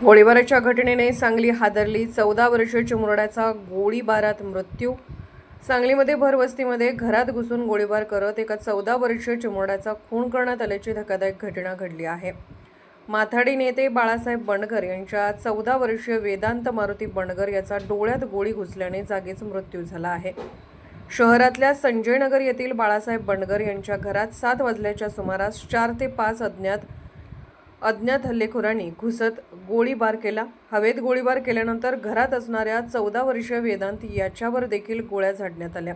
गोळीबाराच्या घटनेने सांगली हादरली. 14 वर्षीय चिमुरड्याचा गोळीबारात मृत्यू. सांगलीमध्ये भरवस्तीमध्ये घरात घुसून गोळीबार करत एका 14 वर्षीय चिमुरड्याचा खून करण्यात आल्याची धक्कादायक घटना घडली आहे. माथाडी नेते बाळासाहेब बंडगर यांच्या 14 वर्षीय वेदांत मारुती बंडगर याचा डोळ्यात गोळी घुसल्याने जागीच मृत्यू झाला आहे. शहरातल्या संजयनगर येथील बाळासाहेब बंडगर यांच्या घरात 7 वाजल्याच्या सुमारास 4 ते 5 अज्ञात हल्लेखोरांनी घुसत गोळीबार केला. हवेत गोळीबार केल्यानंतर घरात असणाऱ्या 14 वर्षीय वेदांत याच्यावर देखील गोळ्या झाडण्यात आल्या.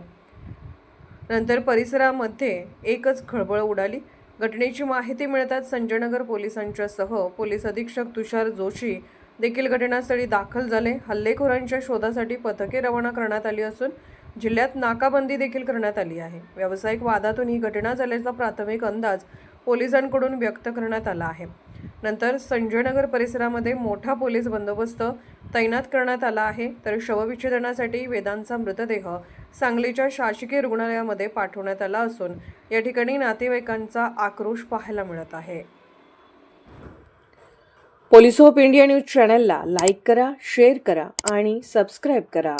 नंतर परिसरामध्ये एकच खळबळ उडाली. घटनेची माहिती मिळताच संजयनगर पोलिसांच्यासह पोलीस अधीक्षक तुषार जोशी देखील घटनास्थळी दाखल झाले. हल्लेखोरांच्या शोधासाठी पथके रवाना करण्यात आली असून जिल्ह्यात नाकाबंदी देखील करण्यात आली आहे. व्यावसायिक वादातून ही घटना झाल्याचा प्राथमिक अंदाज पोलिसांकडून व्यक्त करण्यात आला आहे. नंतर संजयनगर परिसरामध्ये मोठा पोलीस बंदोबस्त तैनात करण्यात आला आहे. तर शवविच्छेदनासाठी वेदांचा मृतदेह सांगलीच्या शासकीय रुग्णालयामध्ये पाठवण्यात आला असून या ठिकाणी नातेवाईकांचा आक्रोश पाहायला मिळत आहे. पोलीस ऑफ इंडिया न्यूज चॅनलला लाईक करा, शेअर करा आणि सबस्क्राईब करा.